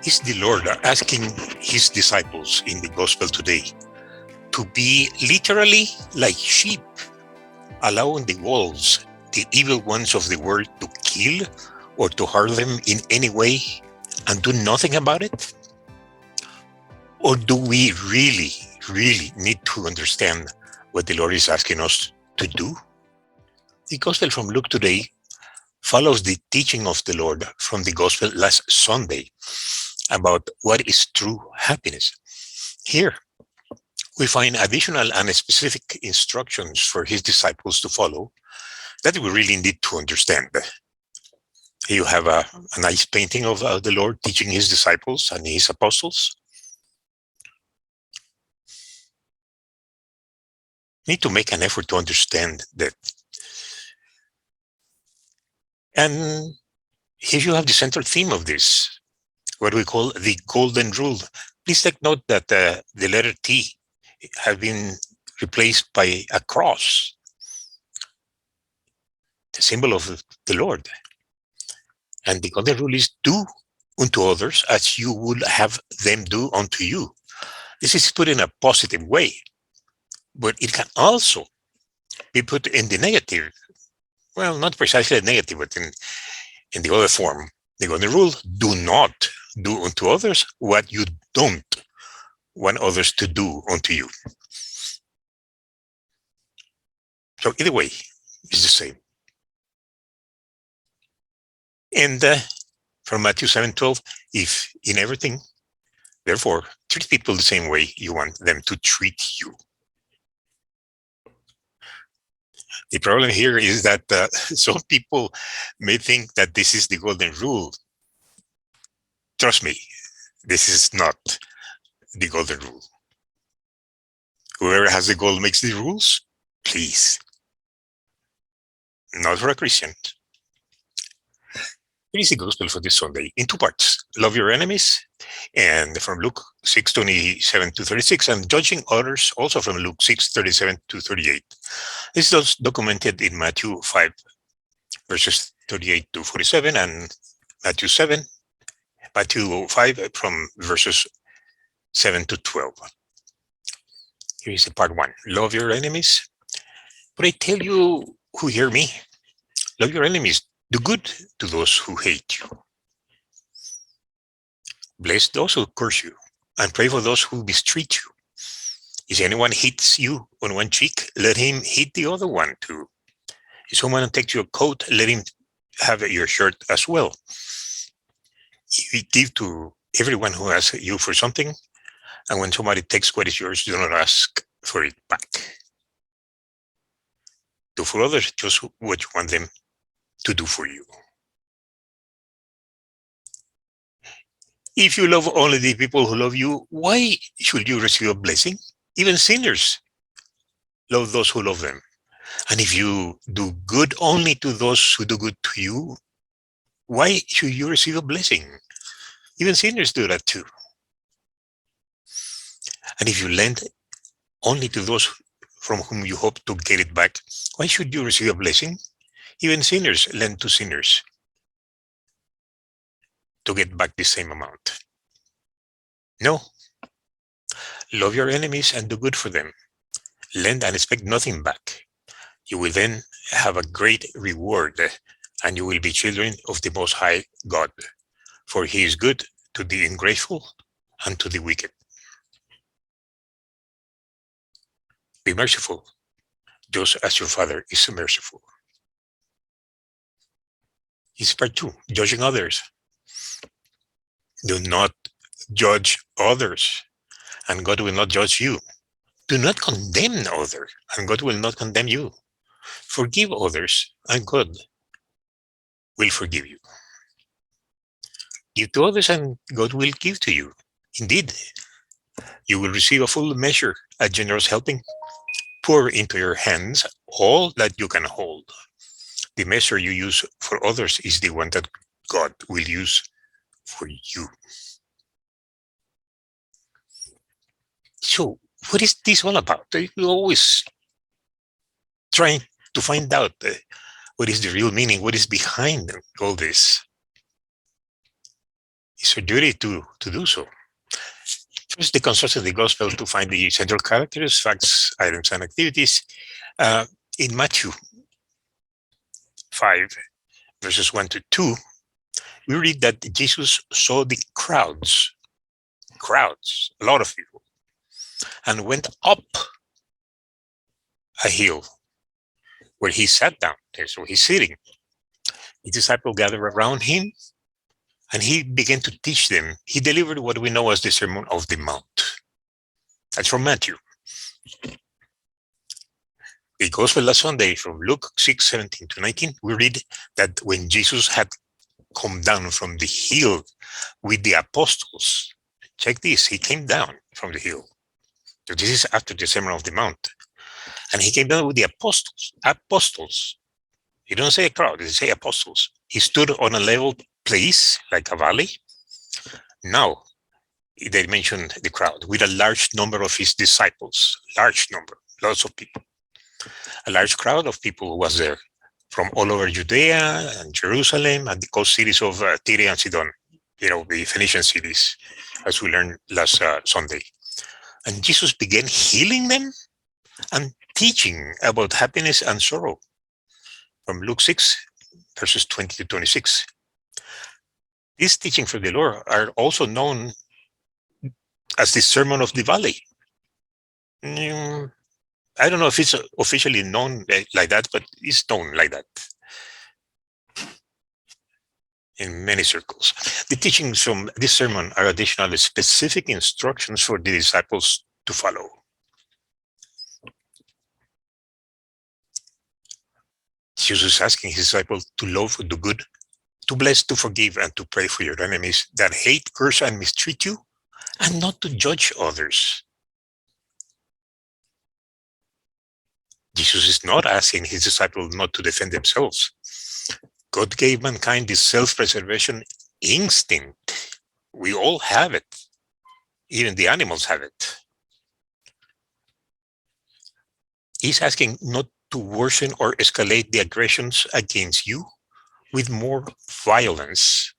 Is the Lord asking his disciples in the gospel today to be literally like sheep, allowing the wolves, the evil ones of the world, to kill or to harm them in any way and do nothing about it? Or do we really need to understand what the Lord is asking us to do? The gospel from Luke today follows the teaching of the Lord from the gospel last Sunday about what is true happiness. Here, we find additional and specific instructions for his disciples to follow that we really need to understand. You have a nice painting of the Lord teaching his disciples and his apostles. Need to make an effort to understand that. And here you have the central theme of this, what we call the golden rule. Please take note that the letter T has been replaced by a cross, the symbol of the Lord. And the golden rule is do unto others as you would have them do unto you. This is put in a positive way, but it can also be put in the negative. Well, not precisely the negative, but in the other form. The golden rule, do not do unto others what you don't want others to do unto you. So either way, it's the same. And from Matthew 7:12, if in everything, therefore, treat people the same way you want them to treat you. The problem here is that some people may think that this is the golden rule. Trust me, this is not the golden rule. Whoever has the gold makes the rules, please. Not for a Christian. Here is the gospel for this Sunday in two parts. Love your enemies, and from Luke 6:27-36, and judging others, also from Luke 6:37-38. This is documented in Matthew 5, verses 38-47, and Matthew 5 from verses 7-12. Here is the part 1. Love your enemies. But I tell you who hear me, love your enemies. Do good to those who hate you. Bless those who curse you, and pray for those who mistreat you. If anyone hits you on one cheek, let him hit the other one too. If someone takes your coat, let him have your shirt as well. You give to everyone who asks you for something, and when somebody takes what is yours, do not ask for it back. Do for others just what you want them to do for you. If you love only the people who love you, why should you receive a blessing? Even sinners love those who love them. And if you do good only to those who do good to you, why should you receive a blessing? Even sinners do that too. And if you lend only to those from whom you hope to get it back, why should you receive a blessing? Even sinners lend to sinners to get back the same amount. No. Love your enemies and do good for them. Lend and expect nothing back. You will then have a great reward, and you will be children of the Most High God, for he is good to the ungrateful and to the wicked. Be merciful, just as your Father is merciful. It's part 2, judging others. Do not judge others, and God will not judge you. Do not condemn others, and God will not condemn you. Forgive others, and God will forgive you. Give to others, and God will give to you. Indeed, you will receive a full measure, a generous helping. Pour into your hands all that you can hold. The measure you use for others is the one that God will use for you. So, what is this all about? You're always trying to find out what is the real meaning, what is behind all this. It's our duty to do so. First, the construction of the gospel to find the central characters, facts, items, and activities. In Matthew 5, verses 1 to 2, we read that Jesus saw the crowds, a lot of people, and went up a hill where he sat down. So he's sitting. The disciples gathered around him, and he began to teach them. He delivered what we know as the Sermon of the Mount. That's from Matthew. The Gospel last Sunday from Luke 6:17 to 19, we read that when Jesus had come down from the hill with the apostles, check this, he came down from the hill. So this is after the Sermon of the Mount. And he came down with the apostles. He don't say a crowd, he say apostles. He stood on a level place, like a valley. Now, they mentioned the crowd, with a large number of his disciples, large number, lots of people. A large crowd of people who was there from all over Judea and Jerusalem and the coast cities of Tyre and Sidon, the Phoenician cities, as we learned last Sunday. And Jesus began healing them and teaching about happiness and sorrow from Luke 6, verses 20 to 26. These teachings from the Lord are also known as the Sermon of the Valley. I don't know if it's officially known like that, but it's known like that in many circles. The teachings from this sermon are additional specific instructions for the disciples to follow. Jesus is asking his disciples to love, do good, to bless, to forgive, and to pray for your enemies that hate, curse, and mistreat you, and not to judge others. Jesus is not asking his disciples not to defend themselves. God gave mankind this self-preservation instinct. We all have it. Even the animals have it. He's asking not to worsen or escalate the aggressions against you with more violence,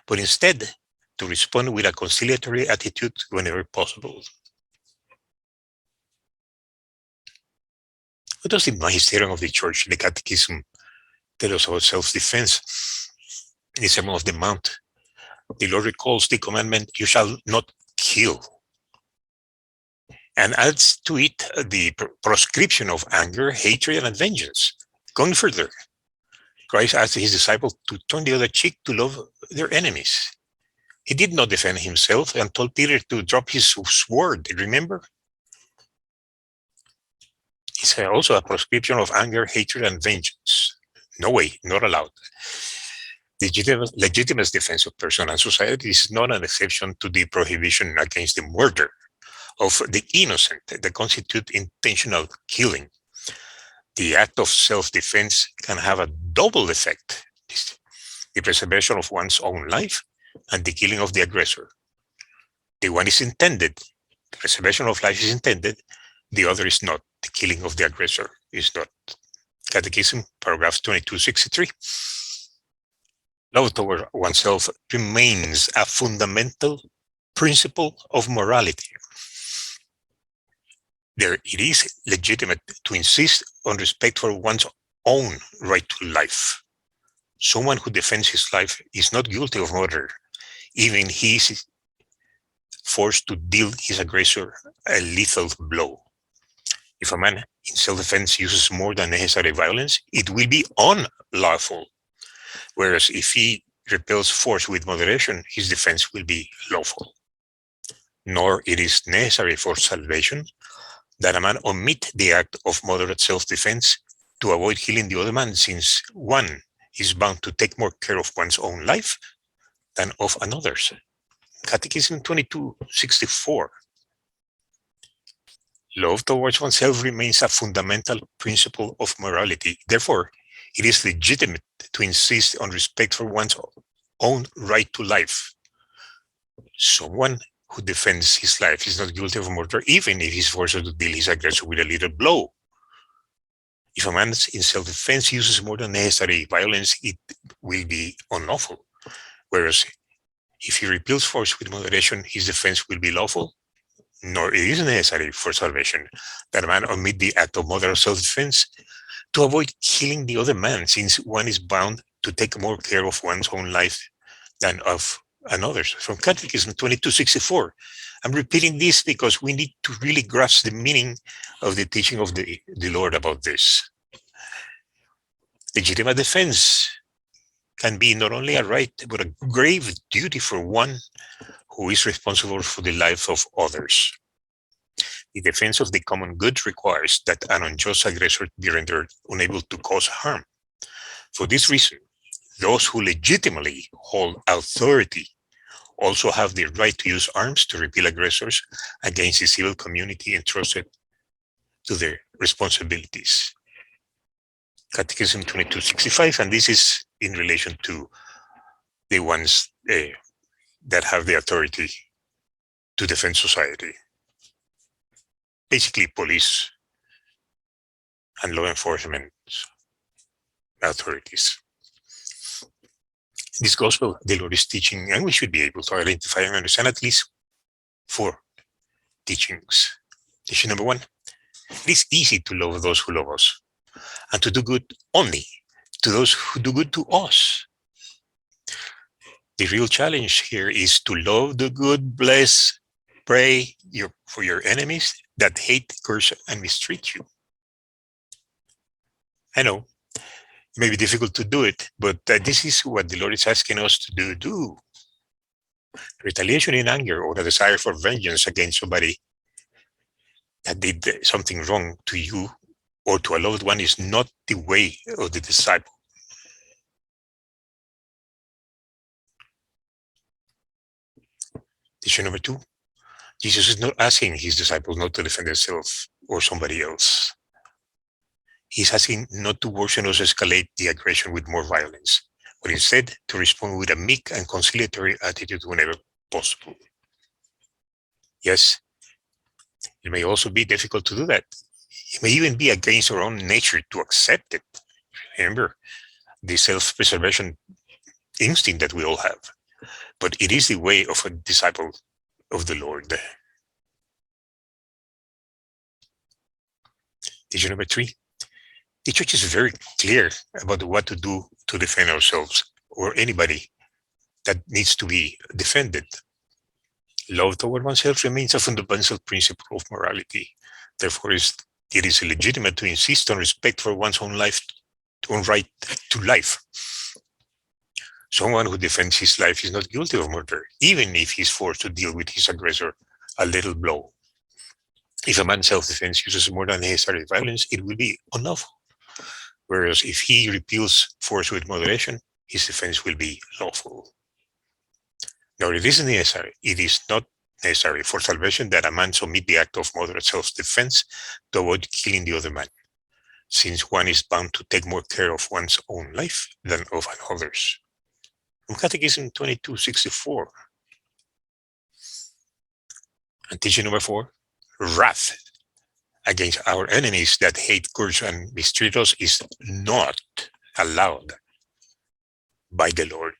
but instead to respond with a conciliatory attitude whenever possible. What does the Magisterium of the Church, the Catechism, tell us about self-defense? In the Sermon of the Mount, the Lord recalls the commandment, you shall not kill, and adds to it the proscription of anger, hatred, and vengeance. Going further, Christ asked his disciples to turn the other cheek to love their enemies. He did not defend himself and told Peter to drop his sword, remember? It's also a proscription of anger, hatred, and vengeance. No way, not allowed. The legitimate defense of person and society is not an exception to the prohibition against the murder of the innocent that constitute intentional killing. The act of self-defense can have a double effect: the preservation of one's own life and the killing of the aggressor. The one is intended, the preservation of life is intended, the other is not. The killing of the aggressor is not. Catechism, paragraph 2263. Love toward oneself remains a fundamental principle of morality. There, it is legitimate to insist on respect for one's own right to life. Someone who defends his life is not guilty of murder, even if he is forced to deal his aggressor a lethal blow. If a man in self-defense uses more than necessary violence, it will be unlawful. Whereas if he repels force with moderation, his defense will be lawful. Nor it is necessary for salvation that a man omit the act of moderate self-defense to avoid killing the other man, since one is bound to take more care of one's own life than of another's. Catechism 2264. Love towards oneself remains a fundamental principle of morality. Therefore, it is legitimate to insist on respect for one's own right to life. Someone who defends his life is not guilty of murder, even if he's forced to deal his aggressor with a little blow. If a man in self-defense uses more than necessary violence, it will be unlawful. Whereas If he repels force with moderation, his defense will be lawful, nor it is necessary for salvation that a man omit the act of moderate self-defense to avoid killing the other man, since one is bound to take more care of one's own life than of another's. From Catechism 2264. I'm repeating this because we need to really grasp the meaning of the teaching of the Lord about this. Legitimate defense can be not only a right, but a grave duty for one who is responsible for the life of others. The defense of the common good requires that an unjust aggressor be rendered unable to cause harm. For this reason, those who legitimately hold authority also have the right to use arms to repel aggressors against the civil community entrusted to their responsibilities. Catechism 2265, and this is in relation to the ones that have the authority to defend society. Basically, police and law enforcement authorities. This gospel, the Lord is teaching, and we should be able to identify and understand at least 4 teachings. Teaching number 1, it is easy to love those who love us, and to do good only to those who do good to us. The real challenge here is to love the good, bless, pray for your enemies that hate, curse, and mistreat you. I know it may be difficult to do it, but this is what the Lord is asking us to do. Retaliation in anger or a desire for vengeance against somebody that did something wrong to you or to a loved one is not the way of the disciple. Teaching number 2, Jesus is not asking his disciples not to defend themselves or somebody else. He's asking not to worsen or escalate the aggression with more violence, but instead to respond with a meek and conciliatory attitude whenever possible. Yes, it may also be difficult to do that. It may even be against our own nature to accept it. Remember, the self-preservation instinct that we all have. But it is the way of a disciple of the Lord. Teaching number 3, the church is very clear about what to do to defend ourselves or anybody that needs to be defended. Love toward oneself remains a fundamental principle of morality. Therefore, it is legitimate to insist on respect for one's own life, own right to life. Someone who defends his life is not guilty of murder, even if he's forced to deal with his aggressor a little blow. If a man's self-defense uses more than necessary violence, it will be unlawful. Whereas if he repels force with moderation, his defense will be lawful. Now, it is not necessary for salvation that a man submit the act of moderate self-defense to avoid killing the other man, since one is bound to take more care of one's own life than of another's. From Catechism 2264. And teaching number 4, wrath against our enemies that hate, curse, and mistreat us is not allowed by the Lord.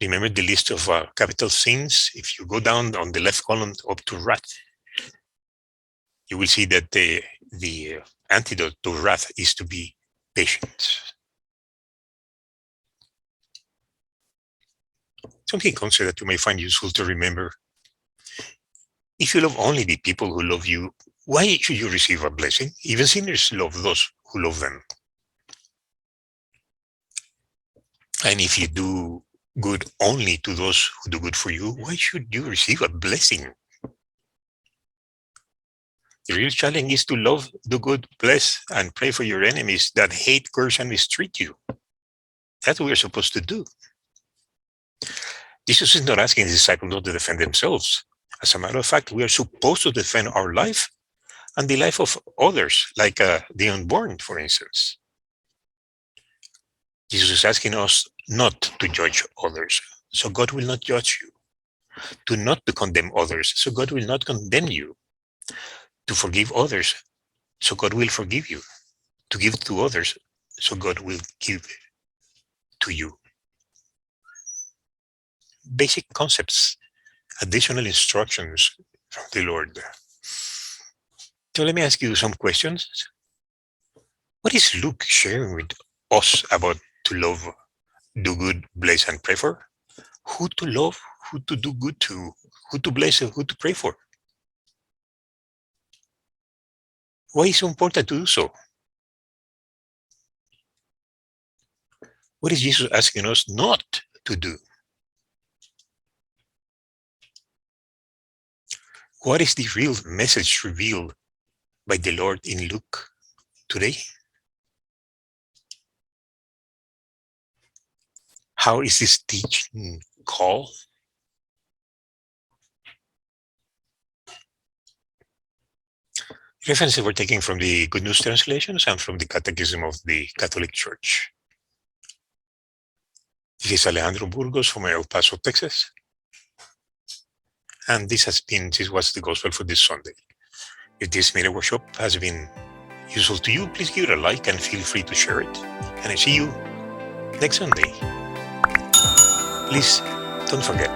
Remember the list of capital sins? If you go down on the left column up to wrath, you will see that the antidote to wrath is to be patient. Some key concepts that you may find useful to remember. If you love only the people who love you, why should you receive a blessing? Even sinners love those who love them. And if you do good only to those who do good for you, why should you receive a blessing? The real challenge is to love, do good, bless, and pray for your enemies that hate, curse, and mistreat you. That's what we're supposed to do. Jesus is not asking his disciples not to defend themselves. As a matter of fact, we are supposed to defend our life and the life of others, like the unborn, for instance. Jesus is asking us not to judge others, so God will not judge you. Not to condemn others, so God will not condemn you. To forgive others, so God will forgive you. To give to others, so God will give to you. basic concepts, additional instructions from the Lord. So let me ask you some questions. What is Luke sharing with us about to love, do good, bless, and pray for? Who to love, who to do good to, who to bless, and who to pray for? Why is it so important to do so? What is Jesus asking us not to do? What is the real message revealed by the Lord in Luke today? How is this teaching called? References were taken from the Good News translations and from the Catechism of the Catholic Church. This is Alejandro Burgos from El Paso, Texas. And this was the Gospel for this Sunday. If this media workshop has been useful to you, please give it a like and feel free to share it. And I see you next Sunday. Please don't forget,